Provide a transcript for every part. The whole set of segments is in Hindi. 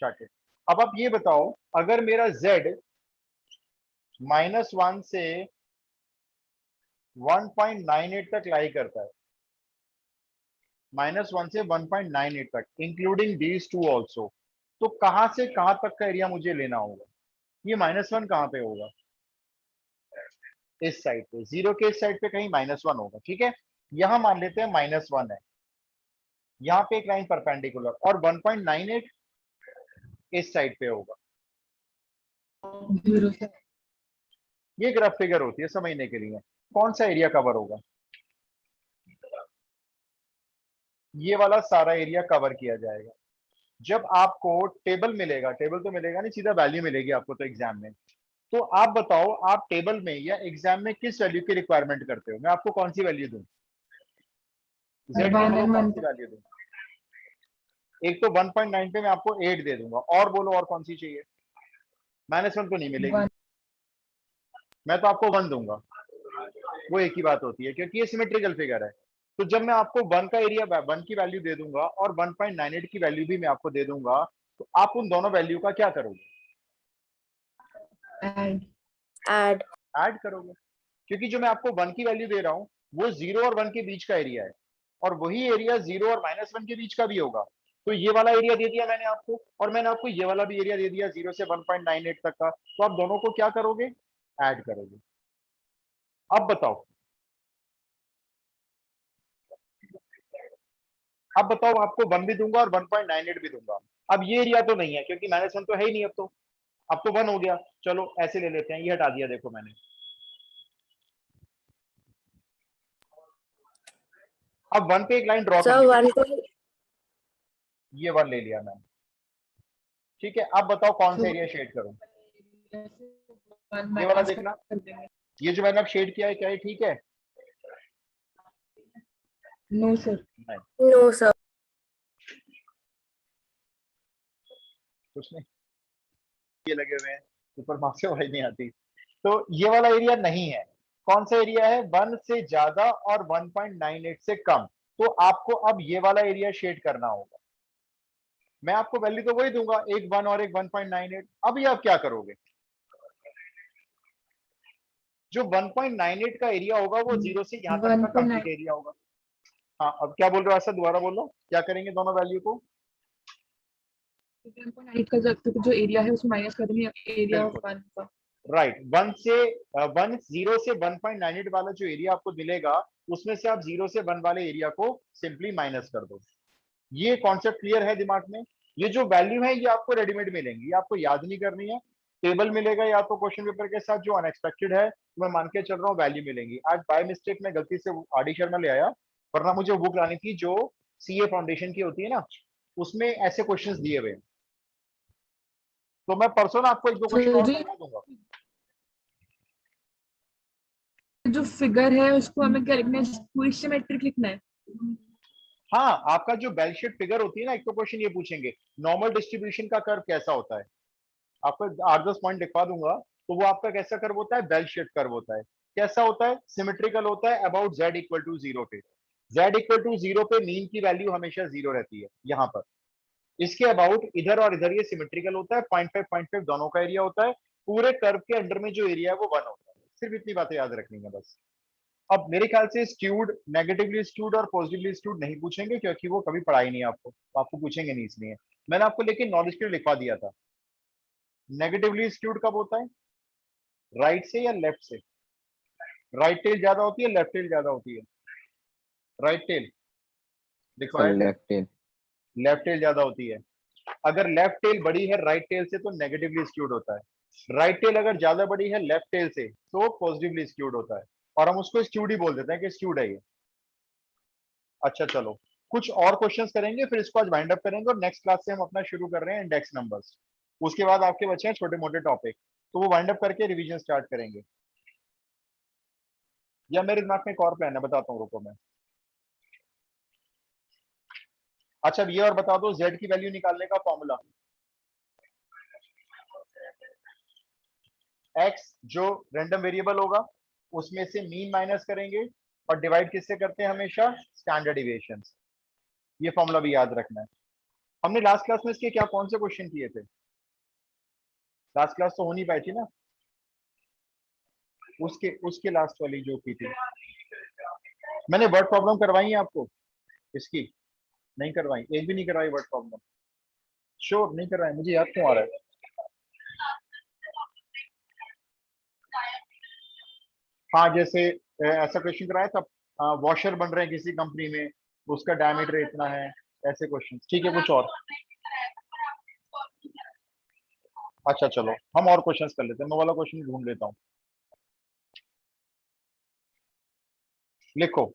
स्टार्टेड। अब आप ये बताओ, अगर मेरा z -1 से 1.98 तक लाई करता है, -1 से 1.98 तक इंक्लूडिंग दीज टू ऑल्सो, तो कहां से कहां तक का एरिया मुझे लेना होगा? ये -1 कहां पे होगा? इस साइड पे, जीरो के इस साइड पे कहीं -1 होगा, ठीक है। यहां मान लेते हैं -1 है, यहाँ पे एक लाइन परपेंडिकुलर, और 1.98 इस साइड पे होगा। ये ग्राफ फिगर होती है समझने के लिए। कौन सा एरिया कवर होगा? ये वाला सारा एरिया कवर किया जाएगा। जब आपको टेबल मिलेगा, टेबल तो मिलेगा नहीं, सीधा वैल्यू मिलेगी आपको तो एग्जाम में, तो आप बताओ आप टेबल में या एग्जाम में किस वैल्यू की रिक्वायरमेंट करते हो? मैं आपको कौन सी वैल्यू दूं? जेड की बोलो, कौन सी वैल्यू दूं? एक तो 1.9 पे मैं आपको 8 दे दूंगा, और बोलो और कौन सी चाहिए? -1 तो नहीं मिलेगी, मैं तो आपको 1 दूंगा। वो एक ही बात होती है क्योंकि ये सिमेट्रिकल फिगर है। तो जब मैं आपको 1 का एरिया 1 की वैल्यू दे दूंगा और 1.98 की वैल्यू भी मैं आपको दे दूंगा, तो आप उन दोनों वैल्यू का क्या करोगे? ऐड ऐड करोगे, क्योंकि जो मैं आपको 1 की वैल्यू दे रहा हूँ वो 0 और 1 के बीच का एरिया है, और वही एरिया 0 और -1 के बीच का भी होगा। तो ये वाला एरिया दे दिया मैंने आपको, और मैंने आपको ये वाला भी एरिया दे दिया 0 से 1.98 तक का, तो आप दोनों को क्या करोगे? ऐड करोगे। अब बताओ, अब बताओ, आपको 1 भी दूंगा और 1.98 भी दूंगा। अब ये एरिया तो नहीं है क्योंकि -1 तो है ही नहीं, अब तो 1 हो गया। चलो ऐसे ले लेते हैं, ये हटा दिया, देखो मैंने। अब 1 पे एक लाइन ड्रॉ कर सर ली, 1 को ये 1 ले लिया मैंने, ठीक है। अब बताओ कौन सा एरिया शेड करूं? ये वाला देखना, ये जो मैंने अब शेड किया है, क्या ये ठीक है? No sir. नहीं, नो सर। कुछ नहीं, ये लगे हुए हैं ऊपर, मार्क्स से आवाज नहीं आती। तो ये वाला एरिया नहीं है। कौन सा एरिया है? 1 से ज्यादा और 1.98 से कम। तो आपको अब ये वाला एरिया शेड करना होगा। मैं आपको वैल्यू तो वही दूंगा, एक 1 और एक 1.98। अब ये आप क्या करोगे? जो 1.98 का एरिया होगा वो 0 से यहां तक का कंप्लीट एरिया होगा। हाँ, अब क्या बोल रहे हो? ऐसा दोबारा बोलो, क्या करेंगे दोनों वैल्यू को? 1.8 का जो एरिया है उसमें माइनस कर देंगे एरिया ऑफ 1 का। राइट, 0 से 1.98 वाला जो एरिया आपको मिलेगा, उसमें से आप 0 से 1 वाले एरिया को सिंपली माइनस कर दो। ये कॉन्सेप्ट क्लियर है दिमाग में? ये जो वैल्यू है ये आपको रेडीमेड मिलेंगी, ये आपको याद नहीं करनी है। टेबल मिलेगा या तो क्वेश्चन पेपर के साथ, जो अनएक्सपेक्टेड है तो मैं मान के चल रहा हूँ वैल्यू मिलेंगी। आज बाय मिस्टेक मैं गलती से आरडी शर्मा ले आया, वरना मुझे बुक लानी थी जो सीए फाउंडेशन की होती है ना, उसमें ऐसे क्वेश्चंस दिए हुए। तो मैं परसों ना आपको 1-2 क्वेश्चन और करवा दूंगा। जो फिगर है उसको हमें क्या लिखना है? पूरी सिमेट्रिक लिखना है। हाँ, आपका जो बेल शेप फिगर होती है ना, एक तो क्वेश्चन ये पूछेंगे नॉर्मल डिस्ट्रीब्यूशन का कर्व कैसा होता है। आपको 8-10 पॉइंट लिखवा दूंगा, तो वो आपका कैसा कर्व होता है? बेल शेप कर्व होता है। कैसा होता है? सिमेट्रिकल होता है अबाउट z इक्वल टू 0 पे। z इक्वल टू 0 पे मीन की वैल्यू हमेशा 0 रहती है यहाँ पर। इसके अबाउट इधर और इधर ये सिमेट्रिकल होता है, 0.5 दोनों का एरिया होता है। पूरे कर्व के अंडर में जो एरिया है वो 1 होता है। सिर्फ इतनी बातें याद रखनी है बस। अब मेरे ख्याल से स्क्यूड, नेगेटिवली स्क्यूड और पॉजिटिवली स्क्यूड नहीं पूछेंगे, क्योंकि वो कभी पढ़ाई नहीं है आपको, तो आपको पूछेंगे नहीं इसलिए। मैंने आपको लेकिन नॉलेज के लिए लिखवा दिया था। नेगेटिवली स्क्यूड कब होता है? राइट से या लेफ्ट से? राइट टेल ज्यादा होती है, लेफ्ट टेल ज्यादा होती है? राइट टेल देखो है, लेफ्ट टेल। लेफ्ट टेल ज्यादा होती है। अगर लेफ्ट टेल बड़ी है राइट टेल से तो नेगेटिवली स्क्यूड होता है। राइट टेल अगर ज्यादा बड़ी है लेफ्ट टेल से तो पॉजिटिवली स्क्यूड होता है, और हम उसको स्क्यूड ही बोल देते हैं कि स्क्यूड है ये। अच्छा चलो, कुछ और क्वेश्चंस करेंगे, फिर इसको आज वाइंड अप करेंगे, और नेक्स्ट क्लास से हम अपना शुरू कर रहे हैं इंडेक्स नंबर्स। उसके बाद आपके बचे हैं छोटे मोटे टॉपिक, तो वो वाइंड अप करके रिवीजन स्टार्ट करेंगे। या मेरे दिमाग में एक और प्लान है, बताता हूँ, रुको मैं। अच्छा, ये और बता दो, z की वैल्यू निकालने का फॉर्मूला। x जो रैंडम वेरिएबल होगा उसमें से मीन माइनस करेंगे, और डिवाइड किससे करते हैं? हमेशा स्टैंडर्ड डिविएशन। ये फॉर्मूला भी याद रखना है। हमने लास्ट क्लास में इसके क्या कौन से क्वेश्चन किए थे? लास्ट क्लास तो हो नहीं पाई थी ना, उसके उसके लास्ट वाली जो की थी। मैंने वर्ड प्रॉब्लम करवाई है आपको इसकी? नहीं करवाई, एक भी नहीं करवाई वर्ड प्रॉब्लम? श्योर नहीं करवाई? मुझे याद क्यों आ रहा है? हाँ, जैसे ऐसा क्वेश्चन कराया था, वॉशर बन रहे हैं किसी कंपनी में, उसका डायमीटर इतना है, ऐसे क्वेश्चन। ठीक है, कुछ और? अच्छा चलो हम और क्वेश्चंस कर लेते हैं, मैं वाला क्वेश्चन ढूंढ लेता हूँ। लिखो,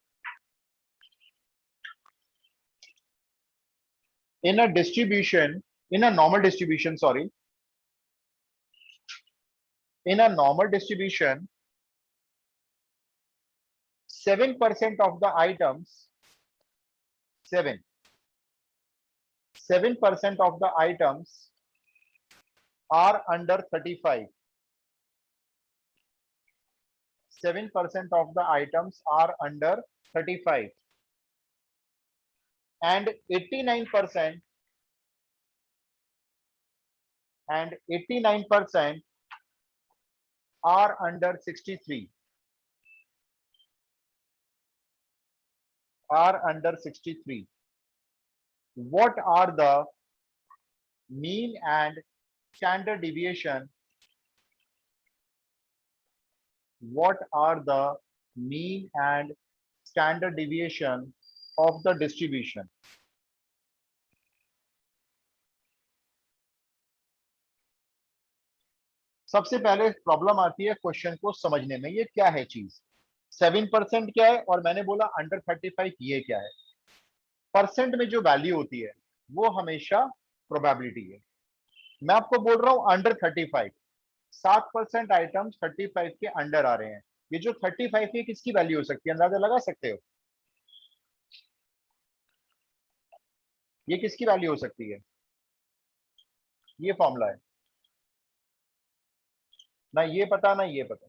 in a distribution, in a normal distribution, sorry, in a normal distribution, 7% of the items, 7, 7% of the items are under 35. 7% of the items are under 35, and 89% and 89% are under 63, are under 63. What are the mean and standard deviation? What are the mean and standard deviation of the distribution? सबसे पहले प्रॉब्लम आती है क्वेश्चन को समझने में, ये क्या है चीज? 7% क्या है, और मैंने बोला अंडर 35 ये क्या है? परसेंट में जो वैल्यू होती है वो हमेशा प्रोबेबिलिटी है। मैं आपको बोल रहा हूं अंडर 35, 7% आइटम 35 के अंडर आ रहे हैं। ये जो 35 है किसकी वैल्यू हो सकती है, अंदाजा लगा सकते हो? ये किसकी वैल्यू हो सकती है? ये फॉर्मूला है ना, ये पता ना ये पता।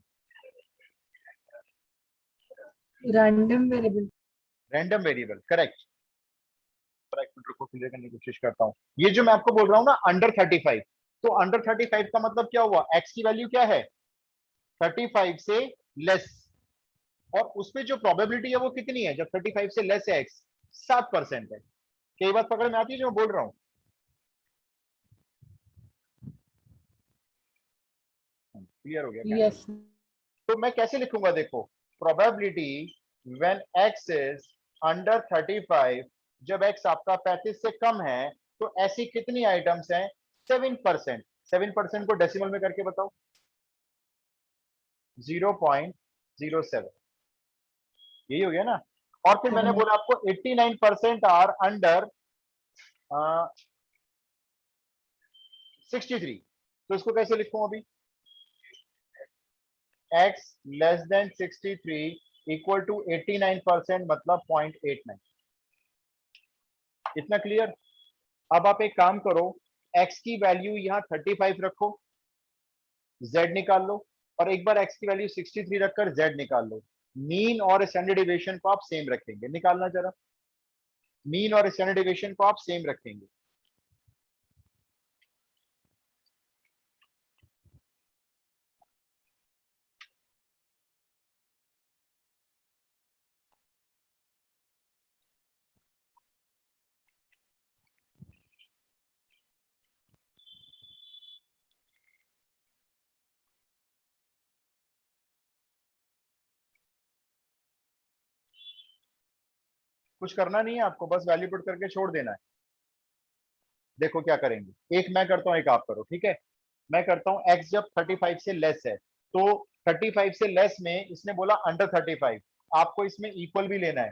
Random variable. Random variable, correct. एक मिनट रुको, क्लियर करने की कोशिश करता हूँ। ये जो मैं आपको बोल रहा हूँ ना अंडर 35, तो अंडर 35 का मतलब क्या हुआ? एक्स की वैल्यू क्या है? 35 से लेस, और उसमें जो प्रोबेबिलिटी है वो कितनी है जब 35 से लेस है एक्स? 7% है। कई बात पकड़ में आती है जो मैं बोल रहा हूँ? क्लियर हो गया क्या? यस। तो मैं कैसे लिखूंगा देखो, probability when x is under 35, जब एक्स आपका 35 से कम है, तो ऐसी कितनी आइटम्स हैं? 7%। 7% को डेसिमल में करके बताओ। 0.07, यही हो गया ना? और फिर मैंने बोला आपको 89% आर अंडर 63, तो इसको कैसे लिखूं अभी? x less than 63 equal to 89%, मतलब 0.89। इतना क्लियर? अब आप एक काम करो, x की वैल्यू यहाँ 35 रखो, z निकाल लो, और एक बार x की वैल्यू 63 रखकर z निकाल लो। मीन और स्टैंडर्ड डिविएशन को आप सेम रखेंगे, निकालना जरा। मीन और स्टैंडर्ड डिविएशन को आप सेम रखेंगे। कुछ करना नहीं है आपको, बस वैल्यू पुट करके छोड़ देना है। देखो क्या करेंगे, एक मैं करता हूं एक आप करो, ठीक है? मैं करता हूं, x जब 35 से लेस है, तो 35 से लेस में इसने बोला अंडर 35, आपको इसमें इक्वल भी लेना है,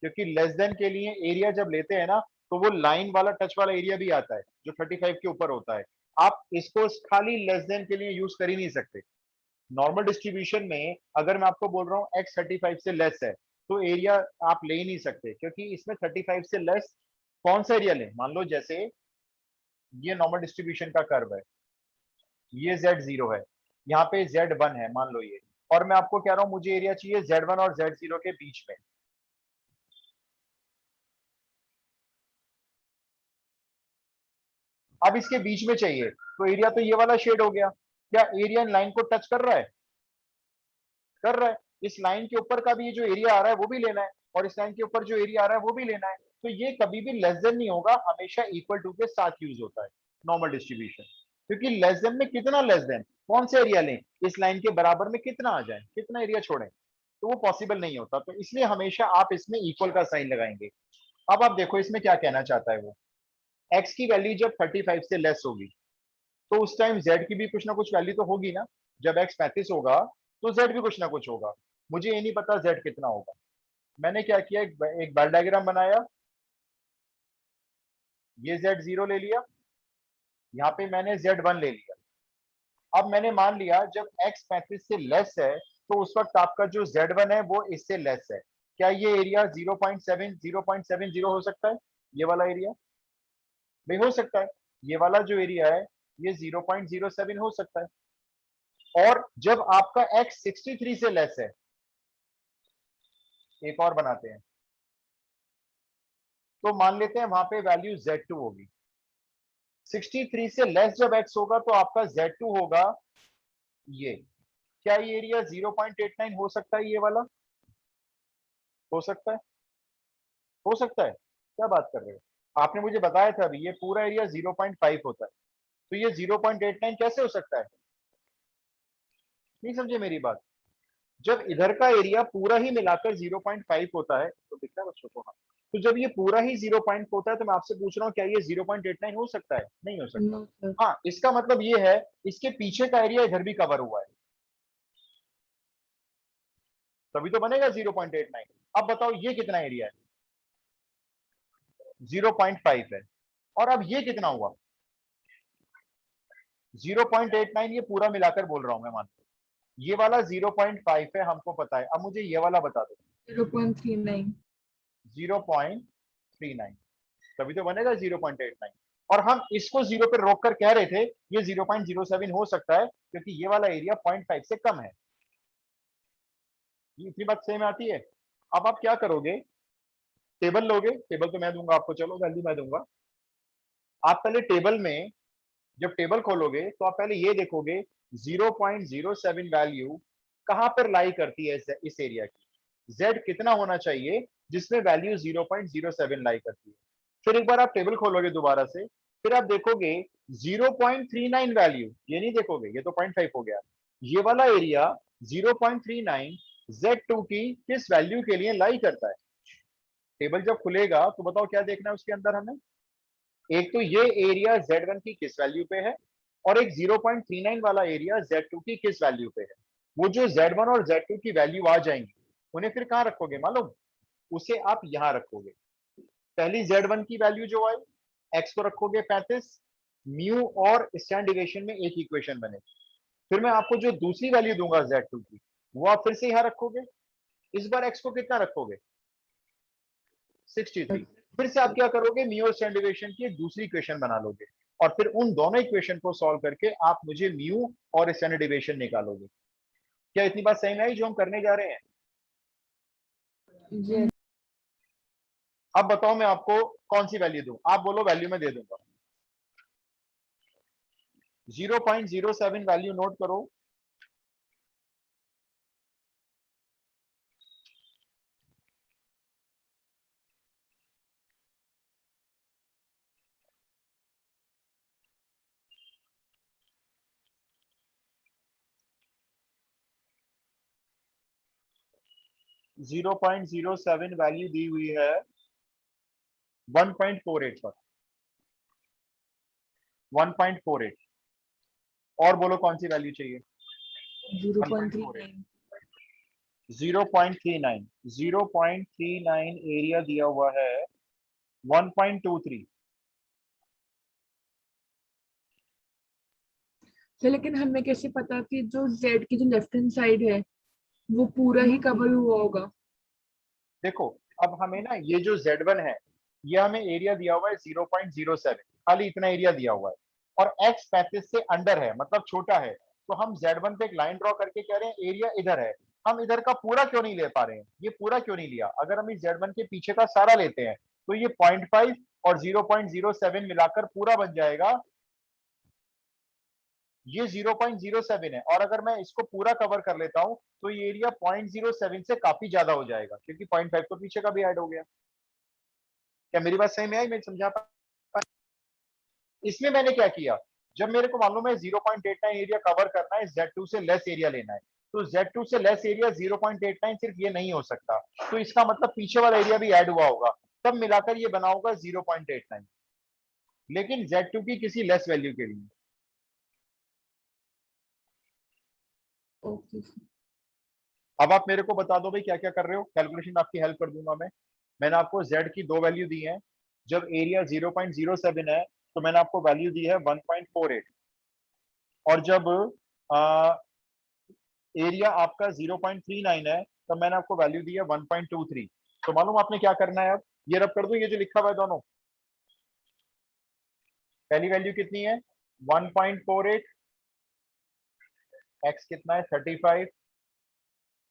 क्योंकि लेस देन के लिए एरिया जब लेते हैं ना, तो वो लाइन वाला टच वाला एरिया भी आता है जो 35 के ऊपर होता है। आप इसको खाली लेस देन के लिए यूज कर ही नहीं सकते। नॉर्मल डिस्ट्रीब्यूशन में अगर मैं आपको बोल रहा हूँ x 35 से लेस है, तो एरिया आप ले ही नहीं सकते, क्योंकि इसमें 35 से लेस कौन सा एरिया लें? मान लो जैसे ये नॉर्मल डिस्ट्रीब्यूशन का कर्व है, ये Z0 है, यहाँ पे Z1 है मान लो ये, और मैं आपको कह रहा हूँ मुझे एरिया चाहिए Z1 और Z0 के बीच में। अब इसके बीच में चाहिए, तो एरिया तो ये वाला शेड हो गया। क्या एरिया इन लाइन को टच कर रहा है? कर रहा है। इस लाइन के ऊपर का भी ये जो एरिया आ रहा है वो भी लेना है, और इस लाइन के ऊपर जो एरिया आ रहा है वो भी लेना है। तो ये कभी भी लेस देन नहीं होगा, हमेशा इक्वल टू के साथ यूज होता है नॉर्मल डिस्ट्रीब्यूशन। क्योंकि लेस देन में कितना लेस देन, कौन सा एरिया लें, इस लाइन के बराबर में कितना आ जाए, कितना एरिया छोड़ें, तो वो पॉसिबल नहीं होता। तो इसलिए हमेशा आप इसमें इक्वल का साइन लगाएंगे। अब आप देखो इसमें क्या कहना चाहता है वो, एक्स की वैल्यू जब 35 से लेस होगी तो उस टाइम जेड की भी कुछ ना कुछ वैल्यू तो होगी ना। जब एक्स 35 होगा तो जेड भी कुछ ना कुछ होगा। मुझे ये नहीं पता जेड कितना होगा। मैंने क्या किया, एक बार डायग्राम बनाया, ये जेड 0 ले लिया, यहाँ पे मैंने Z1 ले लिया। अब मैंने मान लिया जब x 35 से लेस है तो उस वक्त आपका जो Z1 है वो इससे लेस है। क्या ये एरिया 0.70 हो सकता है? ये वाला एरिया नहीं हो सकता है। ये वाला जो एरिया है ये 0.07 हो सकता है। और जब आपका x 63 से लेस है, एक और बनाते हैं, तो मान लेते हैं वहां पे वैल्यू Z2 होगी। 63 से लेस जब x होगा तो आपका Z2 होगा ये। क्या ये एरिया 0.89 हो सकता है? ये वाला हो सकता है? हो सकता है? क्या बात कर रहे हो, आपने मुझे बताया था अभी ये पूरा एरिया 0.5 होता है, तो ये 0.89 कैसे हो सकता है? नहीं समझे मेरी बात। जब इधर का एरिया पूरा ही मिलाकर 0.5 होता है, तो दिख रहा है बच्चों को? हाँ। तो जब ये पूरा ही 0 होता है तो मैं आपसे पूछ रहा हूँ क्या ये 0.89 हो सकता है? नहीं हो सकता। No sir. हाँ, इसका मतलब ये है इसके पीछे का एरिया इधर भी कवर हुआ है, तभी तो बनेगा 0.89। अब बताओ ये कितना एरिया है? 0.5 है। और अब ये कितना हुआ? 0.89। ये पूरा मिलाकर बोल रहा हूं मैं, मान, ये वाला 0.5 है, हमको पता है। अब मुझे ये वाला बता दो। 0.39। 0.39, तभी तो बनेगा 0.89। और हम इसको 0 पे रोक कर कह रहे थे ये 0.07 हो सकता है क्योंकि ये वाला एरिया 0.5 से कम है। ये इतनी बात सही में आती है। अब आप क्या करोगे, टेबल लोगे, टेबल तो मैं दूंगा आपको, चलो वैल्यू मैं दूंगा। आप पहले टेबल में, जब टेबल खोलोगे तो आप पहले ये देखोगे 0.07 वैल्यू कहां पर लाई करती है इस एरिया की। z कितना होना चाहिए जिसमें वैल्यू 0.07 लाई करती है। फिर एक बार आप टेबल खोलोगे दोबारा से, फिर आप देखोगे 0.39 वैल्यू, ये नहीं देखोगे, ये तो 0.5 हो गया। ये वाला एरिया 0.39 z2 की किस वैल्यू के लिए लाई करता है। टेबल जब खुलेगा तो बताओ क्या देखना है उसके अंदर हमें। एक तो ये एरिया Z1 की किस वैल्यू पे है, और एक 0.39 वाला एरिया Z2 की किस वैल्यू पे है। वो जो Z1 और Z2 की वैल्यू आ जाएंगी उन्हें फिर कहां रखोगे मालूम? उसे आप यहां रखोगे। पहली Z1 की वैल्यू जो आई, x को रखोगे 35, म्यू और स्टैंड डिविएशन में एक इक्वेशन बनेगी। फिर मैं आपको जो दूसरी वैल्यू दूंगा Z2 की, वो आप फिर से यहां रखोगे। इस बार x को कितना रखोगे? 63। फिर से आप क्या करोगे, म्यू और स्टैंड डेविएशन की एक दूसरी इक्वेशन बना लोगे, और फिर उन दोनों इक्वेशन को सॉल्व करके आप मुझे म्यू और स्टैंडर्ड डेविएशन निकालोगे। क्या इतनी बात सही में आई जो हम करने जा रहे हैं? ये अब बताओ मैं आपको कौन सी वैल्यू दूं, आप बोलो, वैल्यू मैं दे दूंगा। 0.07 वैल्यू नोट करो। 0.07 वैल्यू दी हुई है 1.48 पर, 1.48। और बोलो कौन सी वैल्यू चाहिए? 1.48, 0.39। 0.39, 0.39 एरिया दिया हुआ है 1.23। तो लेकिन हमें कैसे पता कि जो जेड की जो लेफ्ट हैंड साइड है वो पूरा ही कवर हुआ होगा? देखो, अब हमें ना ये जो Z1 है, ये हमें एरिया दिया हुआ है 0.07, खाली इतना एरिया दिया हुआ है, और x 35 से अंडर है मतलब छोटा है। तो हम Z1 पे एक लाइन ड्रॉ करके कह रहे हैं एरिया इधर है। हम इधर का पूरा क्यों नहीं ले पा रहे हैं, ये पूरा क्यों नहीं लिया? अगर हम इस Z1 के पीछे का सारा लेते हैं तो ये 0.5 और 0.07 मिलाकर पूरा बन जाएगा, ये 0.07 है। और अगर मैं इसको पूरा कवर कर लेता हूं तो ये एरिया 0.07 से काफी ज्यादा हो जाएगा, क्योंकि 0.5 तो पीछे का भी ऐड हो गया। क्या मेरी बात सही में आई, मैं समझा पाया? इसमें मैंने क्या किया, जब मेरे को मालूम है 0.89 एरिया कवर करना है, Z2 से लेस एरिया लेना है, तो Z2 से लेस एरिया 0.89 सिर्फ ये नहीं हो सकता, तो इसका मतलब पीछे वाला एरिया भी ऐड हुआ होगा, तब मिलाकर ये बना होगा 0.89, लेकिन Z2 की किसी लेस वैल्यू के लिए। ओके। अब आप मेरे को बता दो भाई क्या क्या कर रहे हो, कैलकुलेशन आपकी हेल्प कर दूंगा मैं। मैंने आपको Z की दो वैल्यू दी है, जब एरिया 0.07 है तो मैंने आपको वैल्यू दी है 1.48, और जब एरिया आपका 0.39 है तब मैंने आपको वैल्यू दी है 1.23। तो मालूम आपने क्या करना है, अब ये रब कर दो, ये जो लिखा हुआ है दोनों, पहली वैल्यू कितनी है 1.48, एक्स कितना है 35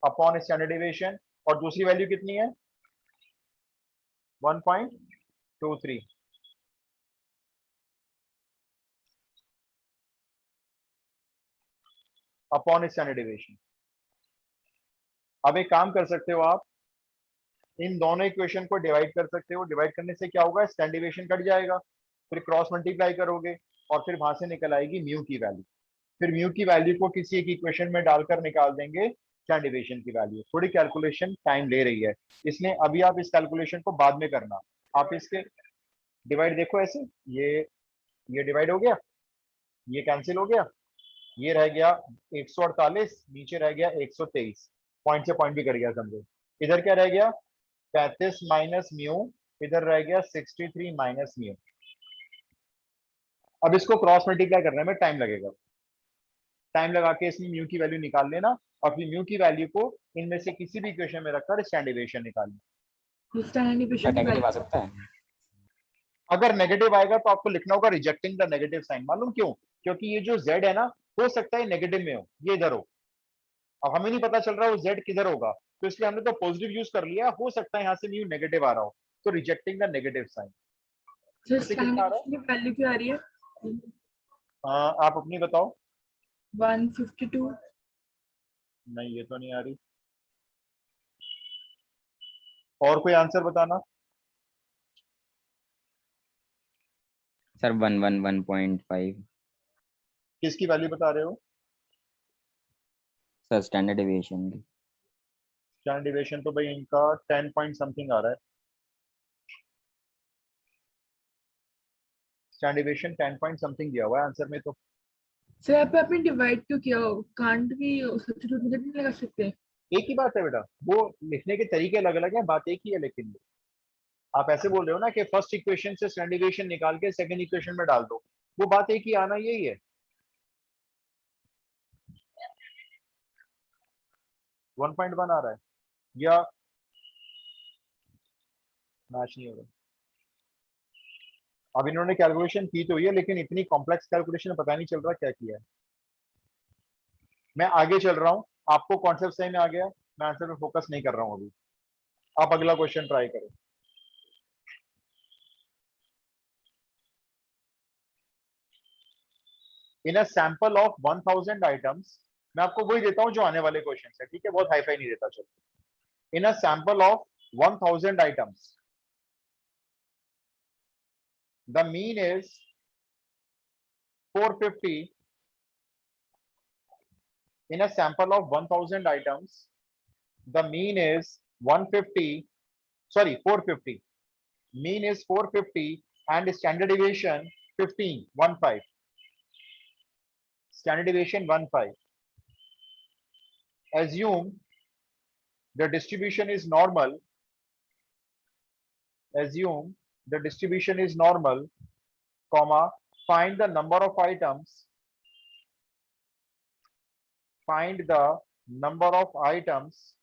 अपॉन स्टैंडर्ड डेविएशन, और दूसरी वैल्यू कितनी है 1.23 अपॉन स्टैंडर्ड डेविएशन। अब एक काम कर सकते हो आप, इन दोनों इक्वेशन को डिवाइड कर सकते हो, डिवाइड करने से क्या होगा, स्टैंडर्ड डेविएशन कट जाएगा, फिर क्रॉस मल्टीप्लाई करोगे और फिर वहां से निकल आएगी म्यू की वैल्यू, फिर म्यू की वैल्यू को किसी एक इक्वेशन में डालकर निकाल देंगे स्टैंडर्ड डेविएशन की वैल्यू। थोड़ी कैलकुलेशन टाइम ले रही है, इसलिए अभी आप इस कैलकुलेशन को बाद में करना। आप इसके डिवाइड देखो ऐसे, ये डिवाइड हो गया, ये कैंसिल हो गया, ये रह गया 148, नीचे रह गया 123, पॉइंट से पॉइंट भी कट गया समझो। इधर क्या रह गया 35 माइनस म्यू, इधर रह गया 63 माइनस म्यू। अब इसको क्रॉस मल्टीप्लाई करने में टाइम लगेगा, टाइम लगा के इसमें म्यू की वैल्यू निकाल लेना, और फिर म्यू की वैल्यू को इनमें से किसी भी इक्वेशन में रखकर स्टैंडर्ड डेविएशन निकालना। स्टैंडर्ड क्या डेविएशन की नेगेटिव आ वैल्यू सकता है? अगर नेगेटिव आएगा तो आपको लिखना होगा रिजेक्टिंग द नेगेटिव साइन, मालूम क्यों, क्योंकि ये जो z है ना, हो सकता है नेगेटिव में हो, ये इधर हो, अब हमें नहीं पता चल रहा वो z किधर होगा, तो इसलिए हमने तो पॉजिटिव यूज कर लिया, हो सकता है यहाँ से म्यू नेगेटिव आ रहा हो, तो रिजेक्टिंग द नेगेटिव साइन। तो ऐसे स्टैंडर्ड कितना आ रहा डेविएशन की वैल्यू क्या आ रही है? है, आप अपनी बताओ। 152। नहीं ये तो नहीं आ रही, और कोई आंसर बताना। सर 111.5। किसकी वैल्यू बता रहे हो, सर स्टैंडर्ड डेविएशन की। स्टैंडर्ड डेविएशन तो भाई इनका 10 पॉइंट समथिंग आ रहा है, स्टैंडर्ड डेविएशन 10 पॉइंट समथिंग दिया हुआ है आंसर में तो। सर यहाँ पे आपने डिवाइड क्यों किया? कांट भी सब्स्टिट्यूट में नहीं लगा सकते? एक ही बात है बेटा, वो लिखने के तरीके अलग अलग हैं, बात एक ही है, लेकिन आप ऐसे बोल रहे हो ना कि फर्स्ट इक्वेशन से स्टैंडर्ड डेविएशन निकाल के सेकंड इक्वेशन में डाल दो, वो बात एक ही आना यही है। 1.1 आ रहा है या मैच नहीं हो रहा। अब इन्होंने कैलकुलेशन की तो हुई है, लेकिन इतनी कॉम्प्लेक्स कैलकुलेशन पता नहीं चल रहा क्या किया है। मैं आगे चल रहा हूँ, आपको कॉन्सेप्ट सही में आ गया, मैं आंसर पे फोकस नहीं कर रहा हूँ अभी। आप अगला क्वेश्चन ट्राई करो। इन अ सैंपल ऑफ 1000 आइटम्स, मैं आपको वही देता हूँ जो आने वाले क्वेश्चन है, ठीक है, बहुत हाई फाई नहीं देता। चलो, in a sample of 1000 items the mean is 450। In a sample of 1000 items, the mean is 150, sorry, 450. Mean is 450 and standard deviation 15, 15. Standard deviation 15. Assume the distribution is normal. Assume the distribution is normal, comma, find the number of items. Find the number of items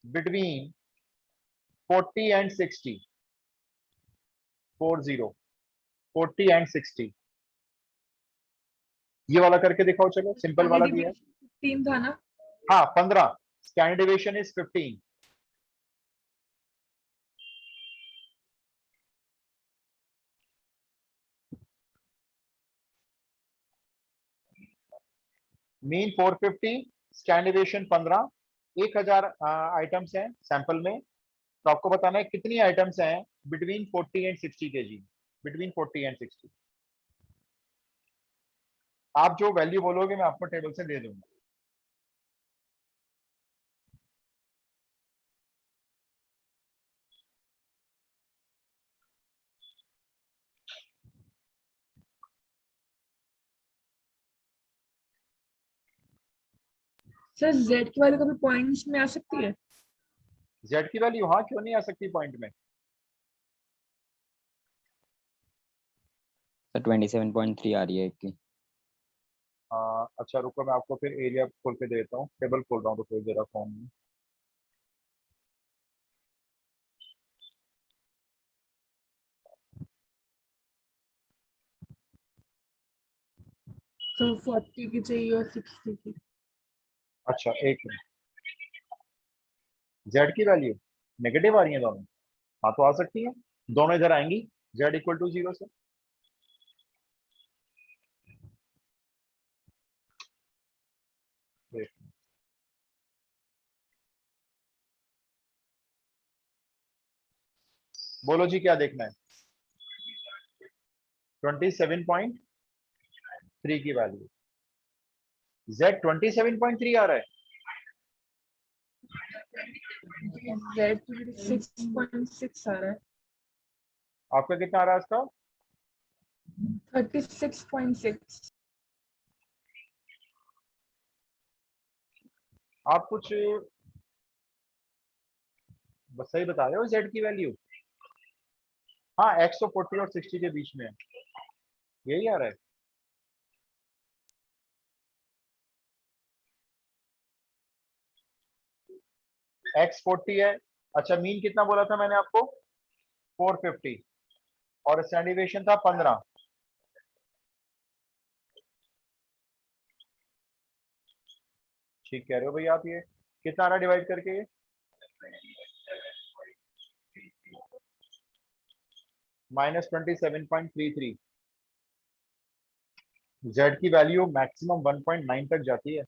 between 40 and 60. 40, 40 and 60. ये वाला करके दिखाओ, चलो सिंपल वाला स्टैंडर्ड दिया है। डेविएशन 15 था ना? हाँ 15, standard deviation is 15। Mean 450, stand deviation 15, 1000 items हैं सैंपल में, तो आपको बताना है कितनी आइटम्स हैं between 40 and 60 KG, between 40 and 60। आप जो वैल्यू बोलोगे मैं आपको टेबल से दे दूंगा। सर जेड की वाले कभी पॉइंट्स में आ सकती है? जेड की वैल्यू, हाँ क्यों नहीं आ सकती पॉइंट में। सर 27.3 आ रही है एक की। अच्छा रुको, मैं आपको फिर एरिया खोल के देता हूँ, टेबल खोल रहा हूँ तो कोई जरा फोन में। तो 40 की चाहिए और 60 की। अच्छा एक मिनट, जेड की वैल्यू नेगेटिव आ रही है दोनों। हाँ तो आ सकती है, दोनों इधर आएंगी, जेड इक्वल टू 0 से। देख, बोलो जी क्या देखना है। 27.3 की वैल्यू, जेड 27.3 आ रहा है। जेड 6.6 आ रहा है। आपका कितना आ रहा है इसका? 36.6। आप कुछ बस सही बता रहे हो जेड की वैल्यू। हाँ एक्स तो 40 और 60 के बीच में है, यही आ रहा है। एक्स 40 है। अच्छा मीन कितना बोला था मैंने आपको? 450, और स्टैंडर्ड डेविएशन था 15। ठीक कह रहे हो भैया आप। ये कितना आ रहा डिवाइड करके? ये -27.33। जेड की वैल्यू मैक्सिमम 1.9 तक जाती है।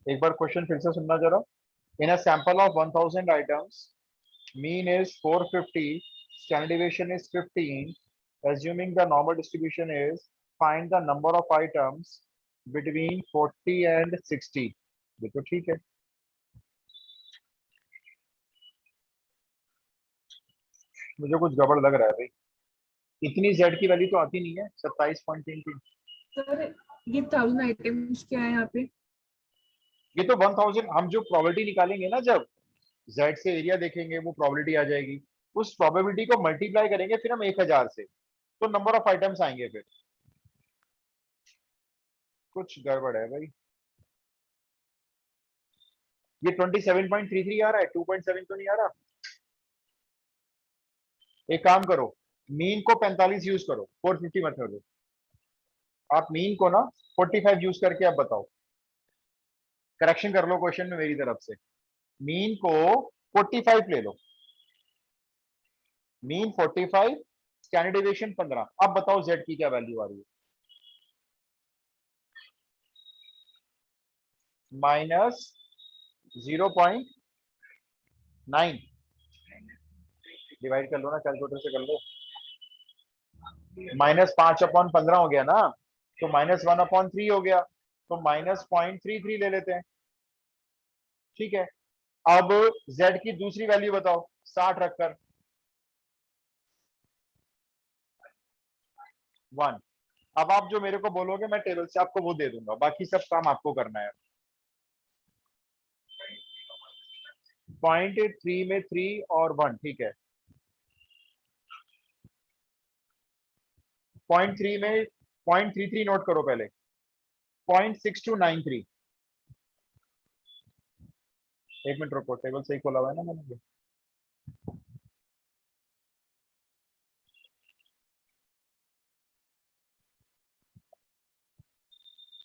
एक बार क्वेश्चन फिर से सुनना जरा। In a sample of 1000 items, mean is 450, standard deviation is 15, assuming the normal distribution is, find the number of items between 40 and 60। ये तो ठीक है। मुझे कुछ गड़बड़ लग रहा है भाई, इतनी जेड की वैल्यू तो आती नहीं है 27.33। सर ये 1000 आइटम्स क्या है यहाँ पे? ये तो 1000, हम जो प्रोबेबिलिटी निकालेंगे ना, जब जेड से एरिया देखेंगे वो प्रोबेबिलिटी आ जाएगी, उस प्रोबेबिलिटी को मल्टीप्लाई करेंगे फिर हम 1000 से, तो नंबर ऑफ आइटम्स आएंगे फिर। कुछ गड़बड़ है भाई। ये 27.33 आ रहा है, 2.7 तो नहीं आ रहा। एक काम करो, मीन को 45 यूज करो, 450 मत करो। आप मीन को ना 45 यूज करके आप बताओ, करेक्शन कर लो क्वेश्चन में मेरी तरफ से। मीन को 45 ले लो, मीन 45, स्टैंडर्ड डेविएशन 15। अब बताओ जेड की क्या वैल्यू आ रही है? -0.9। डिवाइड कर लो ना, कैलकुलेटर से कर लो। -5/15 हो गया ना, तो -1/3 हो गया, तो -0.33 ले लेते हैं। ठीक है, अब z की दूसरी वैल्यू बताओ 60 रखकर। 1। अब आप जो मेरे को बोलोगे मैं टेबल से आपको वो दे दूंगा, बाकी सब काम आपको करना है। 0.3 में 3 और 1, ठीक है। 0.3 में 0.33 नोट करो पहले, 0.6293। एक मिनट रुको, टेबल सही खोला हुआ है ना मैंने?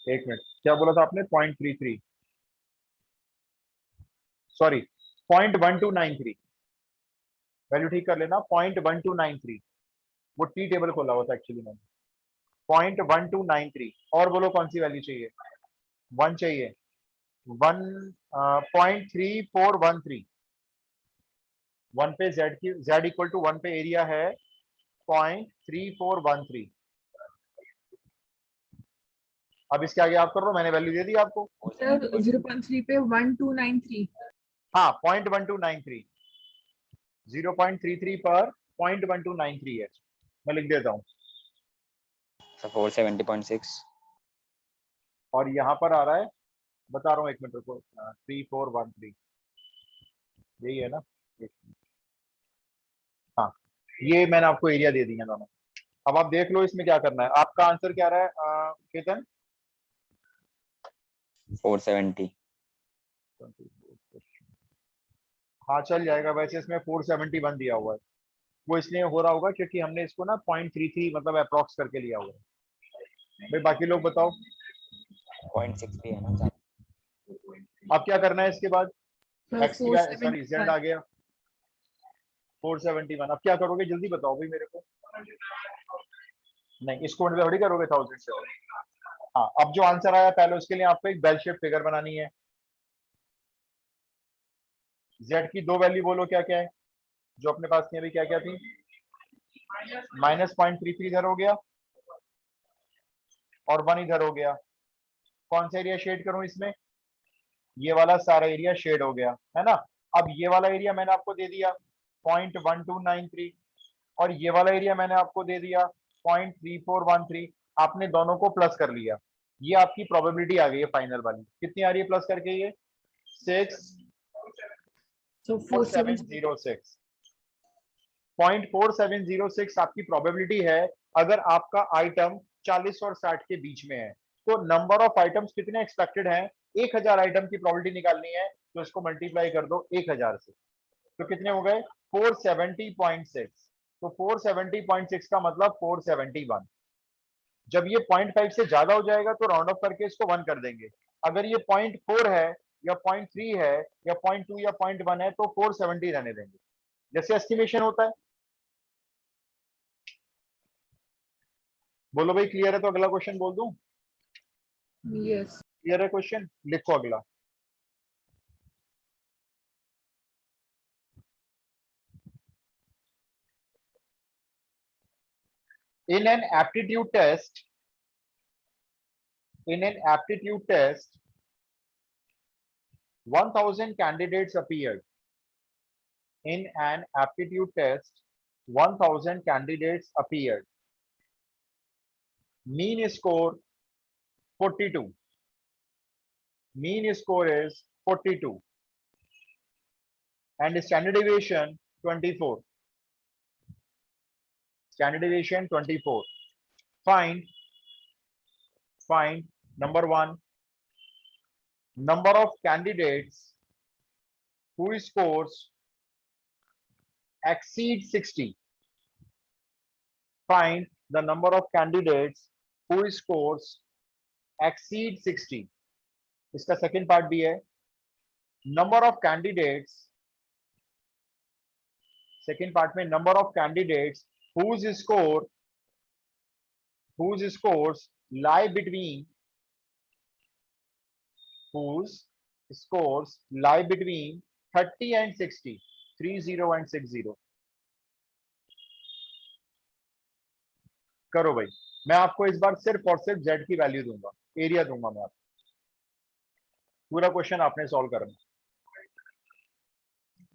एक मिनट, क्या बोला था आपने? 0.33। सॉरी 0.1293, वैल्यू ठीक कर लेना 0.1293, वो टी टेबल खोला हुआ था एक्चुअली मैंने। 0.1293 और बोलो कौन सी वैल्यू चाहिए? 1 चाहिए। 1.3413, 1 पे z की z इक्वल टू 1 पे एरिया है 0.3413। अब इसके आगे आप कर लो, मैंने वैल्यू दे दी आपको। सर 0.3 पे 1293। हाँ 0.1293, 0.33 पर 0.1293 है, मैं लिख देता हूँ। सर 470.6। और यहाँ पर आ रहा है, बता रहा हूँ, 1 मिनट रुको, 3413 यही है ना? हाँ, ये मैंने आपको एरिया दे दिया दोनों। अब आप देख लो इसमें क्या करना है। आपका आंसर क्या रहा है केतन? 470। हाँ चल जाएगा, वैसे इसमें 471 दिया हुआ है, वो इसलिए हो रहा होगा क्योंकि हमने इसको ना 0.33 मतलब अप्रॉक्स करके लिया हुआ है। भाई बाकी लोग बताओ 0.6 भी है ना सर? अब क्या करना है इसके बाद? सर एक्स की सॉरी जेड 471। आ गया 471। अब क्या करोगे जल्दी बताओ भाई मेरे को। नहीं, इसको थोड़ी करोगे 1000 से। हाँ, अब जो आंसर आया पहले उसके लिए आपको एक बेल शेप फिगर बनानी है। जेड की दो वैल्यू बोलो क्या क्या है जो अपने पास थी अभी, क्या क्या थी? -0.33 इधर हो गया और 1 इधर हो गया। कौन सा एरिया शेड करूं इसमें? ये वाला सारा एरिया शेड हो गया है ना। अब ये वाला एरिया मैंने आपको दे दिया 0.1293 और ये वाला एरिया मैंने आपको दे दिया 0.3413। आपने दोनों को प्लस कर लिया, ये आपकी प्रोबेबिलिटी आ गई है फाइनल वाली। कितनी आ रही है प्लस करके? ये 4706। 64706, 0.4706 आपकी प्रोबेबिलिटी है अगर आपका आइटम 40 और 60 के बीच में है। तो नंबर ऑफ आइटम्स कितने एक्सपेक्टेड हैं? 1000 आइटम की प्रोबेबिलिटी निकालनी है, तो इसको मल्टीप्लाई कर दो 1000 से, तो कितने हो गए? 470.6। तो 470.6 का मतलब 471। जब ये 0.5 से ज्यादा हो जाएगा तो राउंड ऑफ करके इसको 1 कर देंगे। अगर ये 0.4 है या 0.3 है या 0.2 या 0.1 है तो 470 रहने देंगे, जैसे एस्टिमेशन होता है। बोलो भाई क्लियर है तो अगला क्वेश्चन बोल दूं? यस। क्लियर है क्वेश्चन? लिखो अगला। In an aptitude test, in an aptitude test, 1000 candidates appeared. In an aptitude test, 1000 candidates appeared. Mean score 42. Mean score is 42 and standard deviation 24. Standard deviation 24. Find number 1, number of candidates whose scores exceed 60. Find the number of candidates whose scores exceed 60. इसका सेकंड पार्ट भी है, number of candidates, second part में number of candidates whose scores lie between whose scores lie between 30 and 60, 30 and 60। करो भाई, मैं आपको इस बार सिर्फ और सिर्फ z की वैल्यू दूंगा, एरिया दूंगा मैं आपको, पूरा क्वेश्चन आपने सॉल्व करना।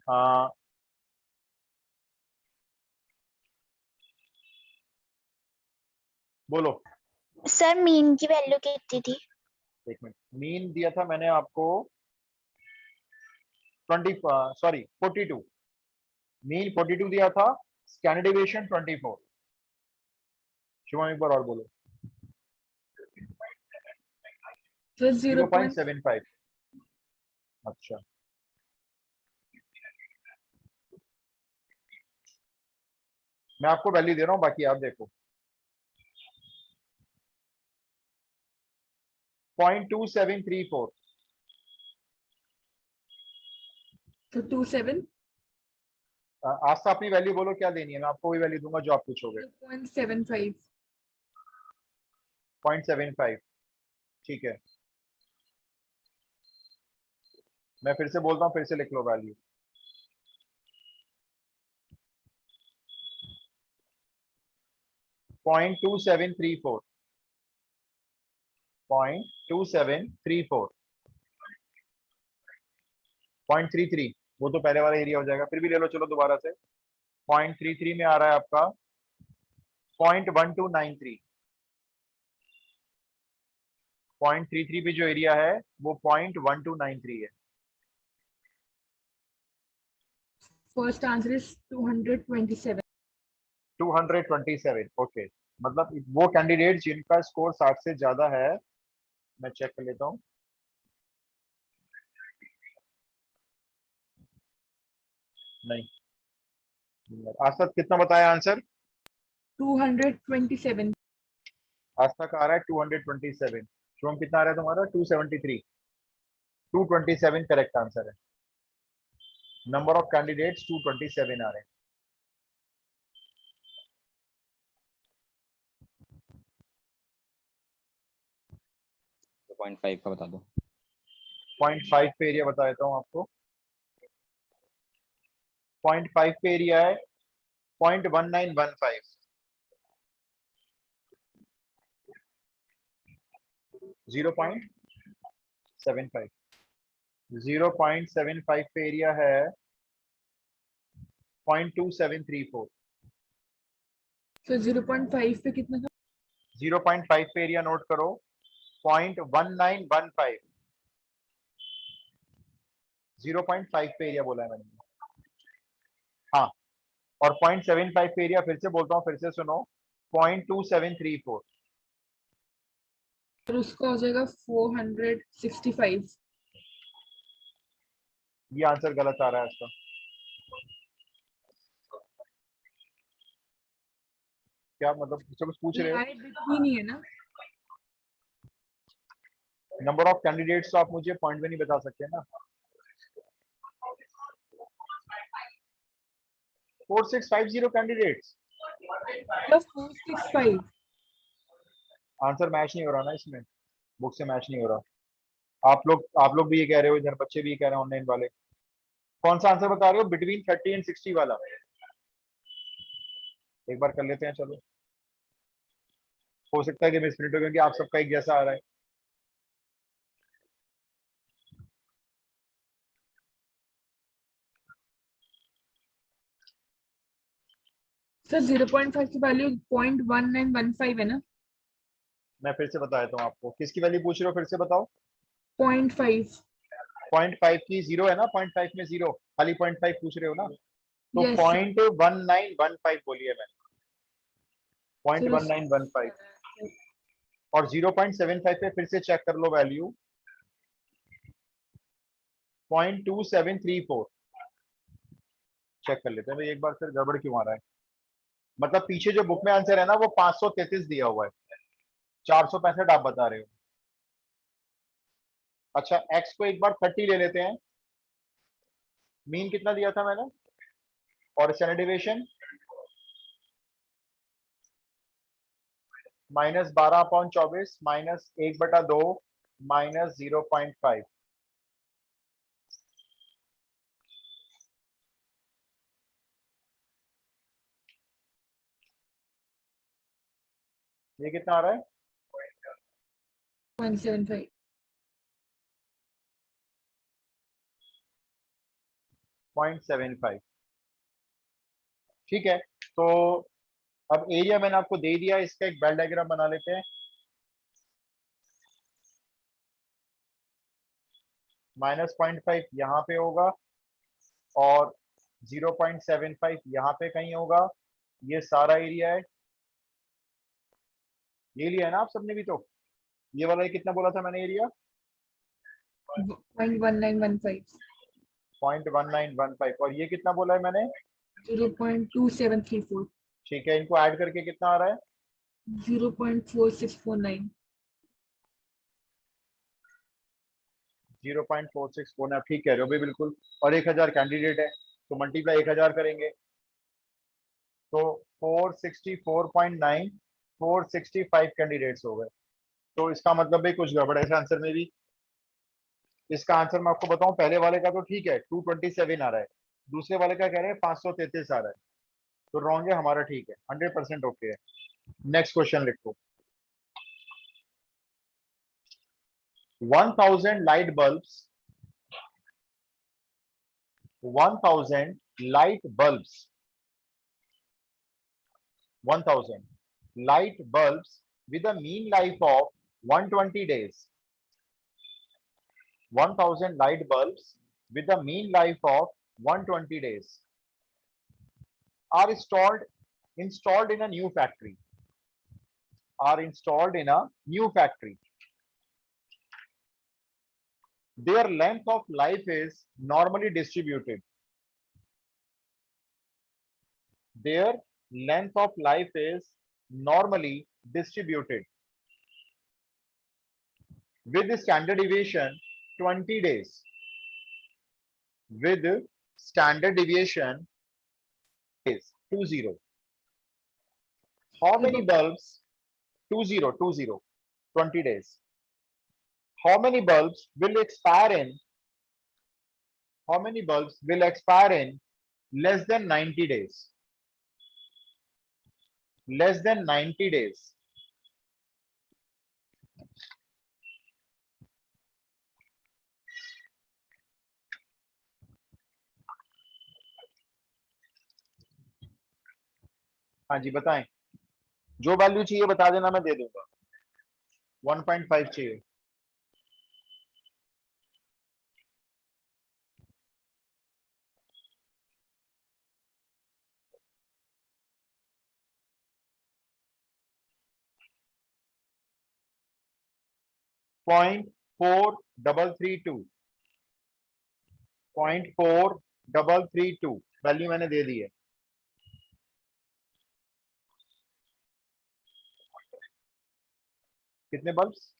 हाँ बोलो। सर मीन की वैल्यू कितनी थी? एक मिनट, मीन दिया था मैंने आपको 42, मीन 42 दिया था, स्टैंडर्ड डेविएशन 24। शुभम एक बार और बोलो। सर 0.75। अच्छा, मैं आपको वैल्यू दे रहा हूं, बाकी आप देखो। 0.2734, तो 27 आस्था अपनी वैल्यू बोलो क्या देनी है, मैं आपको वही वैल्यू दूंगा जो आप पूछोगे। 0.75 0.75 ठीक है, मैं फिर से बोलता हूँ, फिर से लिख लो वैल्यू। पॉइंट 2734 0.2734 0.33 वो तो पहले वाला एरिया हो जाएगा, फिर भी ले लो चलो दोबारा से। 0.33 में आ रहा है आपका 0.1293 0.33 पे जो एरिया है वो 0.1293 है। फर्स्ट आंसर इज 227 227 ओके, मतलब वो कैंडिडेट जिनका स्कोर 60 से ज्यादा है, मैं चेक कर लेता हूँ। नहीं, आज तक कितना बताया आंसर? 227 आज तक आ रहा है 227। शुभम कितना आ रहा है तुम्हारा? 273। 227 करेक्ट आंसर है। नंबर ऑफ कैंडिडेट्स 227 आ रहे हैं। 0.5 का बता दो। 0.5 पे एरिया बता देता हूँ आपको। 0.5 पे एरिया है 0.1915 0.75 0.75 पे एरिया है 0.2734 तो 0.5 पे कितना था? 0.5 पे एरिया नोट करो 0.1915 0.5 पे एरिया बोला है मैंने। हाँ, और 0.75 पे एरिया फिर से बोलता हूँ, फिर से सुनो 0.2734 और उसका हो जाएगा 465 ये आंसर गलत आ रहा है इसका। क्या मतलब मुझसे कुछ पूछ ये रहे हो? आए बिटवीन ही है ना? नंबर ऑफ कैंडिडेट्स तो आप मुझे पॉइंट में नहीं बता सकते ना। 4650 कैंडिडेट्स, मतलब 465 आंसर मैच नहीं हो रहा ना इसमें, बुक से मैच नहीं हो रहा। आप लोग भी ये कह रहे हो, इधर बच्चे भी ये कह रहे हैं ऑनलाइन वाले। कौन सा आंसर बता रहे हो? बिटवीन 30 एंड 60 वाला एक बार कर लेते हैं चलो। हो सकता है कि मिसप्रिंट हो, क्योंकि आप सबका एक जैसा आ रहा है। सर 0.5 की वैल्यू 0.1915 है ना? मैं फिर से बता देता हूँ आपको, किसकी वैल्यू पूछ रहे हो फिर से बताओ। 0.5 0.5 की जीरो है ना, 0.5 में जीरो, खाली 0.5 पूछ रहे हो ना, तो यस सर। 0.1915 बोलिए मैंने, सर 0.1915। और 0.75 पे फिर से चेक कर लो वैल्यू 0.2734 चेक कर लेते हैं भाई एक बार, फिर गड़बड़ क्यों आ रहा है। मतलब पीछे जो बुक में आंसर है ना वो 533 दिया हुआ है, 465 आप बता रहे हो। अच्छा, एक्स को एक बार 30 ले लेते हैं। मीन कितना दिया था मैंने? और स्टैंडर्ड डिविएशन -12/24 -1/2 -0.5। ये कितना आ रहा है? 0.75 0.75 ठीक है। तो अब एरिया मैंने आपको दे दिया, इसका एक बेल डायग्राम बना लेते हैं। -0.5 यहाँ पे होगा और 0.75 यहाँ पे कहीं होगा। ये सारा एरिया है, ये लिया है ना आप सबने भी। तो ये वाला कितना बोला था मैंने एरिया? 0.1915 0.1915। और ये कितना बोला है मैंने? 0.2734 ठीक है, इनको ऐड करके कितना आ रहा है? 0.4649 0.464 आप ठीक कह रहे हो भाई बिल्कुल। और 1000 कैंडिडेट है तो मल्टीप्लाई 1000 करेंगे तो 464.9 465 कैंडिडेट्स हो गए। तो इसका मतलब भाई कुछ गड़बड़ है इस आंसर में भी। इसका आंसर मैं आपको बताऊं, पहले वाले का तो ठीक है 227 आ रहा है, दूसरे वाले का कह रहे हैं 533 आ रहा है, तो रॉन्ग है, हमारा ठीक है, 100% ओके है। नेक्स्ट क्वेश्चन लिखो। 1000 light bulbs 1000 light bulbs 1000 light bulbs with a mean life of 120 days. 1000 light bulbs with a mean life of 120 days are installed in a new factory. Are installed in a new factory. Their length of life is normally distributed. Their length of life is normally distributed with standard deviation 20 days. With standard deviation is 20. How many bulbs? 20 days. How many bulbs will expire in? How many bulbs will expire in less than 90 days? Less than 90 days. हाँ जी बताएं, जो वैल्यू चाहिए बता देना, मैं दे दूंगा। 1.5 चाहिए। पॉइंट 4332 0.4332 वैल्यू मैंने दे दी है। कितने बल्ब्स?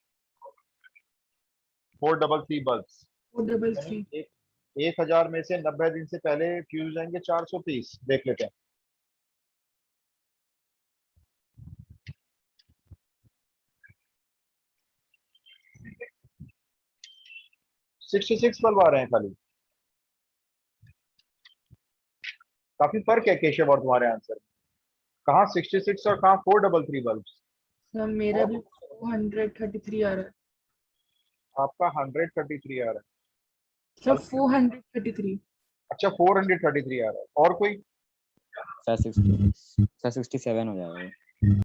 433 बल्ब्स। 433 1000 में से 90 दिन से पहले फ्यूज जाएंगे 430। देख लेते हैं। सिक्सटी 66 बल्ब आ रहे हैं खाली। काफी फर्क है केशव और तुम्हारे आंसर में। कहाँ 66 और कहाँ 433 बल्ब। सर मेरा भी 433 आ रहा है। आपका 133 आ रहा है। सर 433। अच्छा 433 आ रहा है। और कोई? सर 67 हो जाएगा।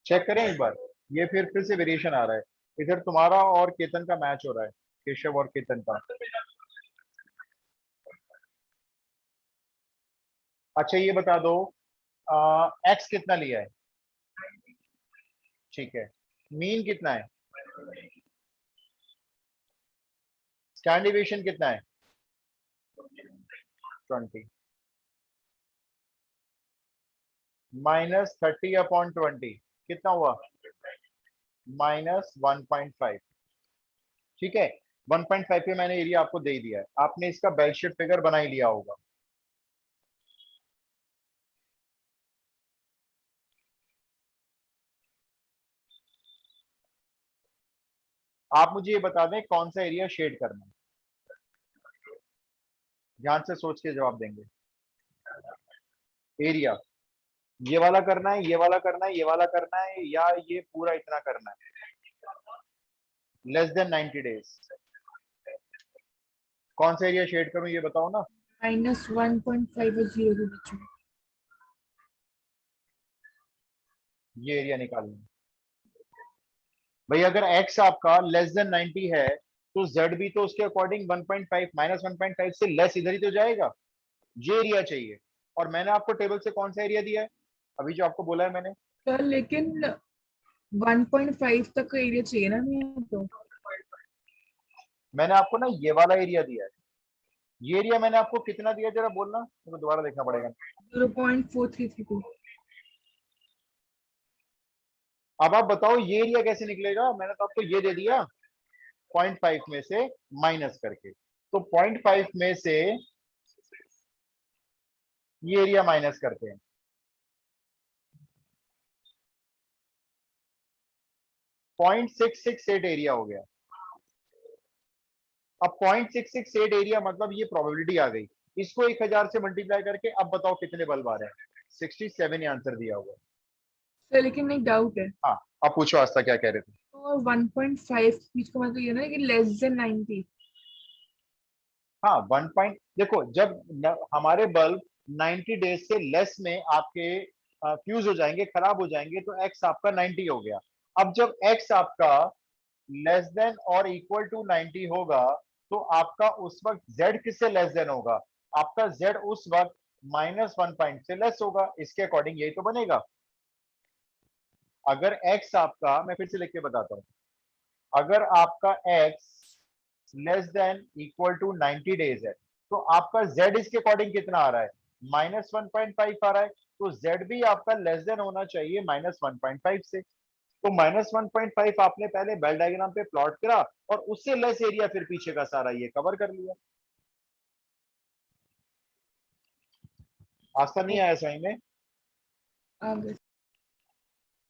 चेक करें एक बार, ये फिर से वेरिएशन आ रहा है। इधर तुम्हारा और केतन का मैच हो रहा है, केशव और केतन का। अच्छा ये बता दो, एक्स कितना लिया है? ठीक है, मीन कितना है? स्टैंडर्ड डेविएशन कितना है? 20 -30/20 कितना हुआ? -1.5। ठीक है, 1.5 पे मैंने एरिया आपको दे दिया है, आपने इसका बेल शेप फिगर बना ही लिया होगा। आप मुझे ये बता दें कौन सा एरिया शेड करना है। ध्यान से सोच के जवाब देंगे। एरिया ये वाला करना है, ये वाला करना है, ये वाला करना है, या ये पूरा इतना करना है? Less than 90 days. कौन सा एरिया शेड करूं ये बताओ ना। -1.5 और 0 के बीच में। ये एरिया निकालना भाई। अगर x आपका लेस देन 90 है तो z भी तो उसके अकॉर्डिंग 1.5 -1.5 से लेस इधर ही तो जाएगा। ये एरिया चाहिए। और मैंने आपको टेबल से कौन सा एरिया दिया है अभी जो आपको बोला है मैंने? सर लेकिन 1.5 तक का एरिया चाहिए ना मैं तो। मैंने आपको ना ये वाला एरिया दिया है। ये एरिया मैंने आपको कितना दिया जरा बोलना, तो दोबारा देखना पड़ेगा। 0.4332। अब आप बताओ ये एरिया कैसे निकलेगा? मैंने तो आपको ये दे दिया। 0.5 में से माइनस करके। तो 0.5 में से ये एरिया माइनस करते हैं, 0.668 एरिया हो गया। अब 0.668 एरिया मतलब ये प्रोबेबिलिटी आ गई। इसको 1000 से मल्टीप्लाई करके अब बताओ कितने बल्ब आ रहे हैं। 67 आंसर दिया हुआ है। सर लेकिन एक डाउट है, हाँ, अब पूछो आस्था क्या कह रहे थे। तो 1.5 बीच का मतलब ये ना कि लेस देन 90। हाँ, 1 पॉइंट देखो, जब हमारे बल्ब 90 डेज से लेस में आपके फ्यूज हो जाएंगे, खराब हो जाएंगे, तो एक्स आपका 90 हो गया। अब जब एक्स आपका लेस देन और इक्वल टू 90 होगा, तो आपका उस वक्त जेड किससे लेस देन होगा? आपका जेड उस वक्त -1 पॉइंट से लेस होगा। इसके अकॉर्डिंग यही तो बनेगा। अगर एक्स आपका, मैं फिर से लिख के बताता हूं, अगर आपका x less than equal to 90 days है, तो आपका z इसके अकॉर्डिंग कितना आ रहा है? -1.5 आ रहा है। तो z भी आपका लेस देन होना चाहिए -1.5 से। तो -1.5 आपने पहले बेल डायग्राम पे प्लॉट करा और उससे लेस एरिया फिर पीछे का सारा ये कवर कर लिया। आसान नहीं आया समझ में? आगे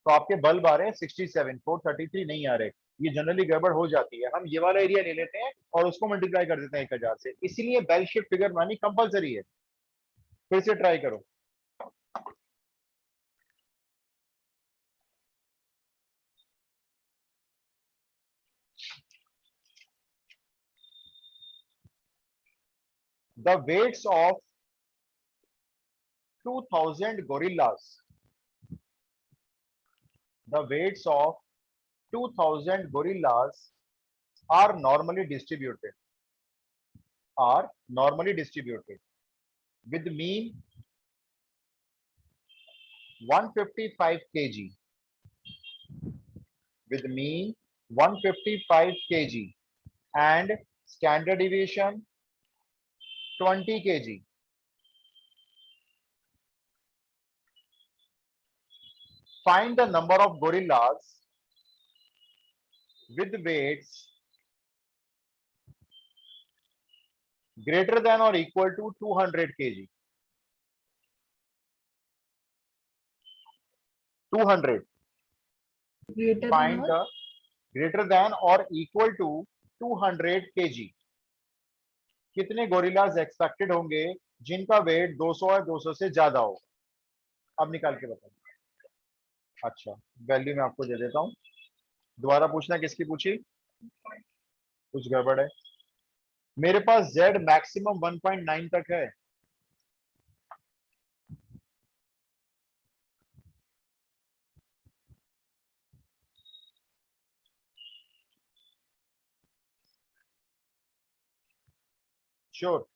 तो आपके बल्ब आ रहे हैं 67, 433 नहीं आ रहे। ये जनरली गड़बड़ हो जाती है। हम ये वाला एरिया ले लेते हैं और उसको मल्टीप्लाई कर देते हैं 1000 से, इसीलिए बेल शेप फिगर बनानी कंपलसरी है। फिर से ट्राई करो। The weights of 2000 gorillas. The weights of 2000 gorillas are normally distributed. Are normally distributed with mean 155 kg. With mean 155 kg and standard deviation 20 kg. Find the number of gorillas with weights greater than or equal to 200 kg. 200. Greater Find than the greater than or equal to 200 kg. कितने गोरिल्लाज एक्सपेक्टेड होंगे जिनका वेट 200 या 200 से ज्यादा हो? अब निकाल के बताओ। अच्छा, वैल्यू मैं आपको दे देता हूं। दोबारा पूछना किसकी पूछी? कुछ गड़बड़ है। मेरे पास z मैक्सिमम 1.9 तक है। श्योर?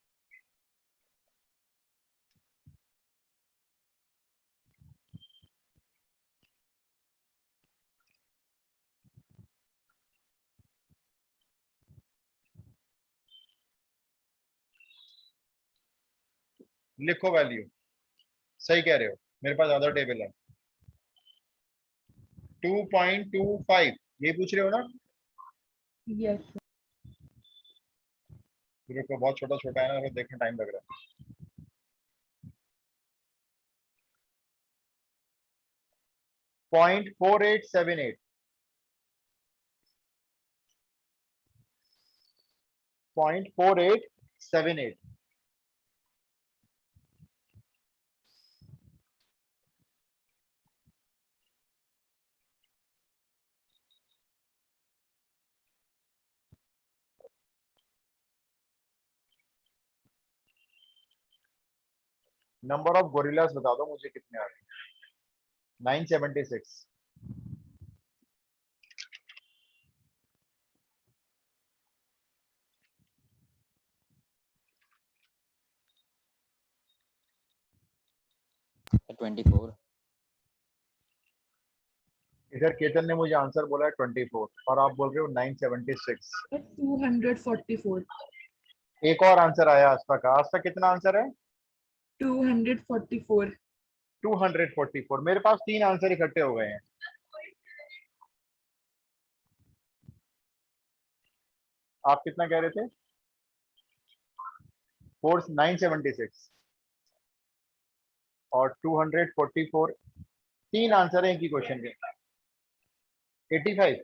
लिखो वैल्यू। सही कह रहे हो, मेरे पास अदर टेबल है। 2.25 ये पूछ रहे हो ना? यस देखो बहुत छोटा छोटा है ना, तो देखने टाइम लग रहा है। 0.4878। 0.4878। नंबर ऑफ गोरिल्लास बता दो मुझे कितने आ रहे हैं। 976। सर 24। इधर केतन ने मुझे आंसर बोला है 24 और आप बोल रहे हो 976। 244। एक और आंसर आया आस्था का। आस्था कितना आंसर है? 244। 244। मेरे पास 3 आंसर इकट्ठे हो गए हैं। आप कितना कह रहे थे? 976 और 244, 3 आंसर है एक ही क्वेश्चन के। 85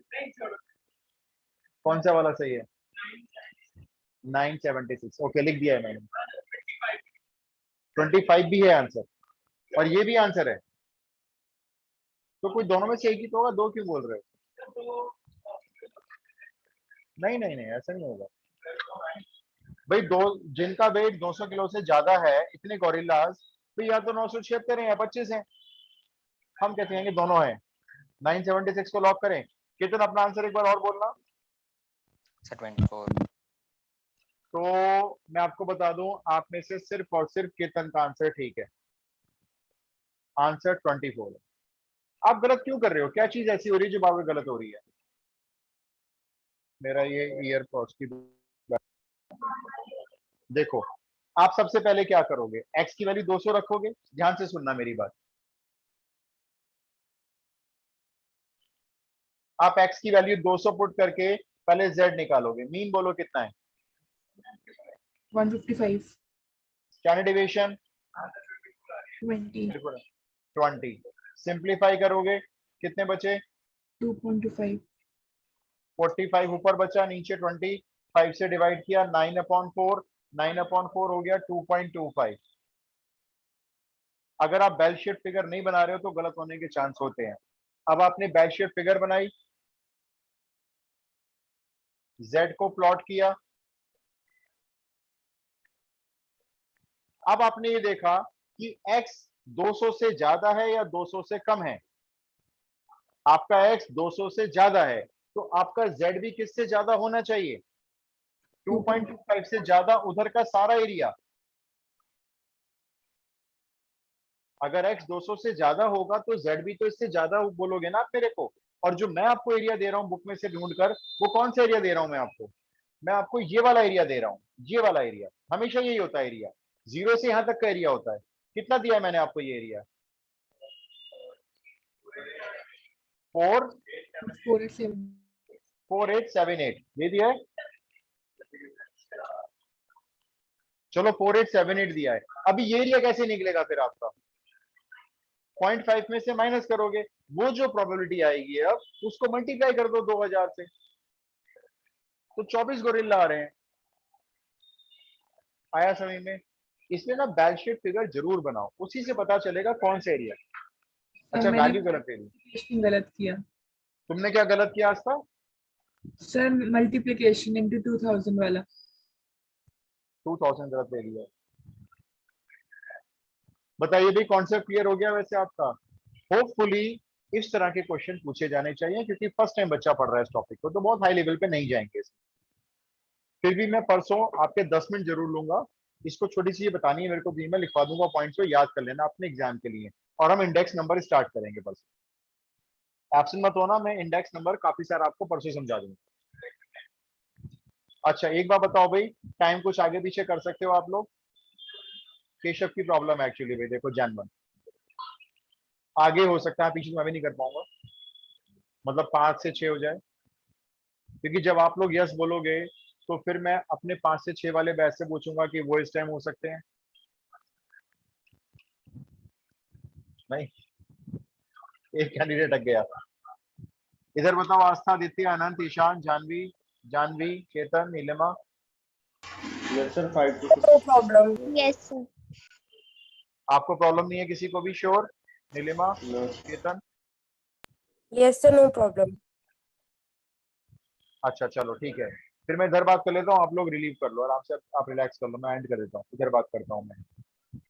कौन सा वाला सही है? 976, ओके लिख दिया है मैंने। 25 भी है आंसर और ये भी आंसर है, तो कोई दोनों में से एक ही तो होगा, दो क्यों बोल रहे हो? नहीं नहीं नहीं, ऐसा नहीं होगा भाई। दो जिनका वेट 200 किलो से ज्यादा है, इतने गोरिल्लास, तो या तो 976 है या 25 है। हम कहते हैं कि दोनों है। 976 को लॉक करें। कितना अपना आंसर एक बार और बोलना। सर 24। तो मैं आपको बता दूं, आप में से सिर्फ और सिर्फ केतन का आंसर ठीक है। आंसर 24 है। आप गलत क्यों कर रहे हो? क्या चीज ऐसी हो रही है जो आपको गलत हो रही है? मेरा ये ईयरपॉड्स की देखो, आप सबसे पहले क्या करोगे? x की वैल्यू 200 रखोगे। ध्यान से सुनना मेरी बात। आप x की वैल्यू 200 पुट करके पहले z निकालोगे। मीन बोलो कितना है? 155, स्टैंडर्ड डेविएशन 20, 20। सिंप्लीफाई करोगे कितने बचे? 2.25, 45 ऊपर बचा, नीचे 20। 5 से डिवाइड किया, 9/4। 9/4 हो गया 2.25। अगर आप बेल शेप फिगर नहीं बना रहे हो तो गलत होने के चांस होते हैं। अब आपने बेल शेप फिगर बनाई, z को प्लॉट किया। अब आपने ये देखा कि x 200 से ज्यादा है या 200 से कम है। आपका x 200 से ज्यादा है, तो आपका z भी किससे ज्यादा होना चाहिए? 2.25 से ज्यादा। उधर का सारा एरिया। अगर x 200 से ज्यादा होगा तो z भी तो इससे ज्यादा बोलोगे ना आप मेरे को। और जो मैं आपको एरिया दे रहा हूं बुक में से ढूंढ कर, वो कौन सा एरिया दे रहा हूं मैं आपको? मैं आपको ये वाला एरिया दे रहा हूं। ये वाला एरिया हमेशा यही होता है एरिया। 0 से यहां तक का एरिया होता है। कितना दिया है मैंने आपको ये एरिया? 4 487, 4878 दे दिया है। चलो 4878 दिया है। अभी ये एरिया कैसे निकलेगा फिर आपका? 0.5 में से माइनस करोगे, वो जो प्रोबेबिलिटी आएगी अब उसको मल्टीप्लाई कर दो 2000 से, तो 24 गोरिल्ला आ रहे हैं। आया समझ में? इसलिए ना बैल शेप फिगर जरूर बनाओ, उसी से पता चलेगा कौन सा एरिया। अच्छा, मैंने वैल्यू गलत दे दी। multiplication गलत किया तुमने क्या गलत किया आस्था? सर, मल्टीप्लिकेशन इंटू 2000 वाला। 2000 गलत दे दिया। बताइए भी, कॉन्सेप्ट क्लियर हो गया वैसे आपका? होपफुली इस तरह के क्वेश्चन पूछे जाने चाहिए, क्योंकि फर्स्ट टाइम बच्चा पढ़ रहा है इस टॉपिक को, तो बहुत हाई लेवल पे नहीं जाएंगे इसमें। फिर भी मैं परसों आपके 10 मिनट जरूर लूंगा। इसको छोटी सी ये बतानी है मेरे को, भी मैं लिखवा दूंगा पॉइंट्स को, याद कर लेना अपने एग्जाम के लिए। और हम इंडेक्स नंबर स्टार्ट करेंगे परसों। एब्सेंट मत होना, मैं इंडेक्स नंबर काफी सारा आपको परसों समझा दूंगा। अच्छा एक बार बताओ भाई, टाइम कुछ आगे पीछे कर सकते हो आप लोग? केशव की प्रॉब्लम है एक्चुअली भाई, देखो जनवन आगे हो सकता है, पीछे तो मैं भी नहीं कर पाऊंगा। मतलब 5 से 6 हो जाए, क्योंकि जब आप लोग यस बोलोगे तो फिर मैं अपने 5 से 6 वाले बैच से पूछूंगा कि वो इस टाइम हो सकते हैं। नहीं, एक कैंडिडेट अट गया। इधर बताओ, आस्था, आदित्य, अनंत, Ishan, Janvi, Janvi, Ketan, Nilima. Yes, sir. 5 to 6. No problem. Yes, sir. आपको प्रॉब्लम नहीं है किसी को भी? Sure? Neelima, No. Ketan? Yes, sir. No problem. अच्छा चलो ठीक है, फिर मैं इधर बात कर लेता हूँ, आप लोग रिलीव कर लो आराम से, आप रिलैक्स कर लो, मैं एंड कर देता हूँ, इधर बात करता हूँ मैं।